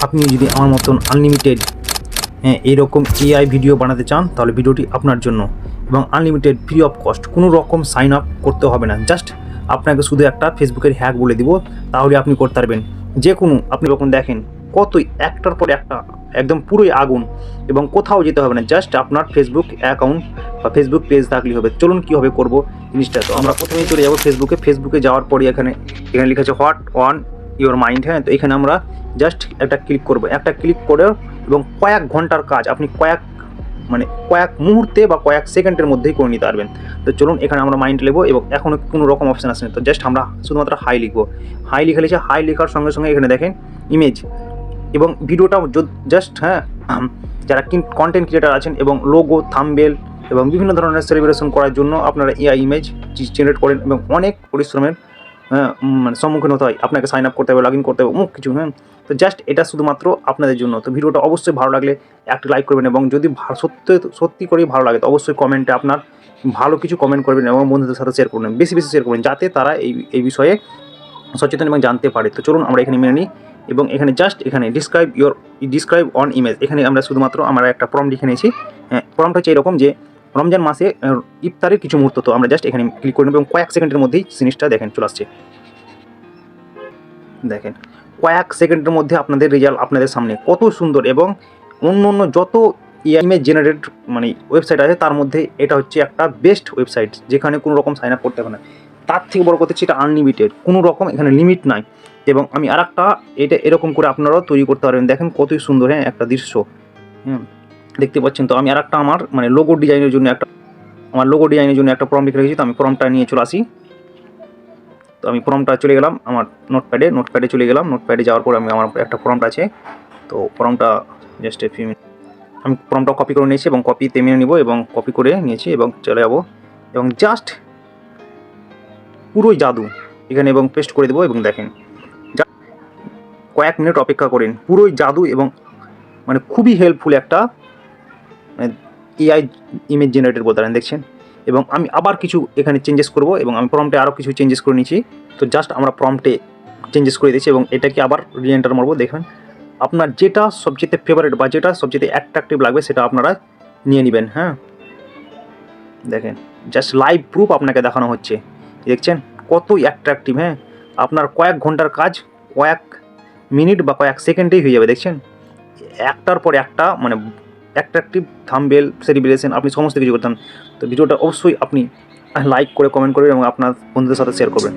আপনি যদি আমার মতন আনলিমিটেড এইরকম এআই ভিডিও বানাতে চান তাহলে ভিডিওটি আপনার জন্য, এবং আনলিমিটেড ফ্রি অফ কস্ট, কোনো রকম সাইন আপ করতে হবে না। জাস্ট আপনাকে শুধু একটা ফেসবুকের হ্যাক বলে দিব, তাহলে আপনি করতে পারবেন যে কোনো। আপনি যখন দেখেন কতই একটার পর একটা একদম পুরোই আগুন, এবং কোথাও যেতে হবে না, জাস্ট আপনার ফেসবুক অ্যাকাউন্ট বা ফেসবুক পেজ থাকলেই হবে। চলুন কীভাবে করবো জিনিসটা। তো আমরা প্রথমেই চলে যাবো ফেসবুকে যাওয়ার পরে এখানে লেখা আছে হোয়াট অন ইওর মাইন্ড। হ্যাঁ, তো এখানে আমরা জাস্ট একটা ক্লিক করবো। একটা ক্লিক করে এবং কয়েক ঘন্টার কাজ আপনি কয়েক মুহূর্তে বা কয়েক সেকেন্ডের মধ্যেই করে নিতে পারবেন। তো চলুন এখানে আমরা মাইন্ড নেবো, এবং এখনও কোনো রকম অপশান আসেনি। তো জাস্ট আমরা শুধুমাত্র হাই লিখবো। হাই লিখে হাই লেখার সঙ্গে সঙ্গে এখানে দেখেন ইমেজ এবং ভিডিওটা জাস্ট, হ্যাঁ, যারা কন্টেন্ট ক্রিয়েটার আছেন এবং লোগো, থাম্বনেল এবং বিভিন্ন ধরনের সেলিব্রেশন করার জন্য আপনারা এআই ইমেজ জেনারেট করেন, এবং অনেক পরিশ্রমের সম্মুখীন হতে হয়। আপনাকে সাইন আপ করতে হবে, লগ ইন করতে হবে, অমুক কিছু। হ্যাঁ, তো জাস্ট এটা শুধুমাত্র আপনাদের জন্য। তো ভিডিওটা অবশ্যই ভালো লাগলে একটা লাইক করবেন, এবং যদি সত্যি করেই ভালো লাগে তো অবশ্যই কমেন্টে আপনার ভালো কিছু কমেন্ট করবেন এবং বন্ধুদের সাথে শেয়ার করবেন, বেশি শেয়ার করবেন, যাতে তারা এই বিষয়ে সচেতন এবং জানতে পারে। তো চলুন আমরা এখানে মেনে নিই, এবং এখানে জাস্ট এখানে ডিসক্রাইব অন ইমেজ, এখানে আমরা শুধুমাত্র আমরা একটা প্রম্পট লিখে নিয়েছি। হ্যাঁ, প্রম্পটটা হচ্ছে এরকম যে রমজান মাসে ইফতারের কিছু মুহূর্ত। তো আমরা জাস্ট এখানে ক্লিক করে নেব, এবং কয়েক সেকেন্ডের মধ্যেই জিনিসটা দেখেন চলে আসছে। দেখেন কয়েক সেকেন্ডের মধ্যে আপনাদের রেজাল্ট আপনাদের সামনে কত সুন্দর। এবং অন্য যত ইমেজ জেনারেট ওয়েবসাইট আছে তার মধ্যে এটা হচ্ছে একটা বেস্ট ওয়েবসাইট, যেখানে কোনো রকম সাইন আপ করতে হবে না। তার থেকে বড় কথা হচ্ছে এটা আনলিমিটেড, কোনো রকম এখানে লিমিট নাই। এবং আমি আরেকটা এটা এরকম করে আপনারাও তৈরি করতে পারবেন। দেখেন কতই সুন্দর, হ্যাঁ, একটা দৃশ্য, হ্যাঁ, দেখতে পাচ্ছেন। তো আমি আরেকটা আমার লোগো ডিজাইনের জন্য একটা প্রম্পট লিখে রেখেছি। তো আমি প্রম্পটটা নিয়ে চলে আসি। তো আমি প্রম্পটটা চলে গেলাম আমার নোটপ্যাডে চলে গেলাম। নোটপ্যাডে যাওয়ার পর আমার একটা প্রম্পট আছে। তো প্রম্পটটা জাস্ট আমি প্রম্পটটা কপি করে নিয়েছি, এবং কপিতে মেনে নিব, এবং কপি করে নিয়েছি এবং চলে যাব, এবং জাস্ট পুরোই জাদু এখানে, এবং পেস্ট করে দেবো। এবং দেখেন কয়েক মিনিট অপেক্ষা করেন, পুরোই জাদু, এবং খুবই হেল্পফুল একটা এআই ইমেজ জেনারেটর বলতে পারেন, দেখছেন। এবং আমি আবার কিছু এখানে চেঞ্জেস করব, এবং আমি প্রম্পটে আরও কিছু চেঞ্জেস করে নিয়েছি। তো জাস্ট আমরা প্রম্পটে চেঞ্জেস করে দিয়েছি, এবং এটাকে আবার রিএন্টার মারবো। দেখেন আপনার যেটা সবচেয়ে ফেভারিট বা যেটা সবচেয়ে অ্যাট্রাকটিভ লাগবে সেটা আপনারা নিয়ে নেবেন। হ্যাঁ, দেখেন জাস্ট লাইভ প্রুফ আপনাকে দেখানো হচ্ছে, দেখছেন কতই অ্যাট্রাকটিভ। হ্যাঁ, আপনার কয়েক ঘন্টার কাজ কয়েক মিনিট বা কয়েক সেকেন্ডেই হয়ে যাবে। দেখছেন একটার পর একটা অ্যাট্রাকটিভ থাম্বনেল, সেলিব্রেশন, আপনি সমস্ত কিছু করতেন। তো ভিডিওটা অবশ্যই আপনি লাইক করে কমেন্ট করবেন, এবং আপনার বন্ধুদের সাথে শেয়ার করবেন।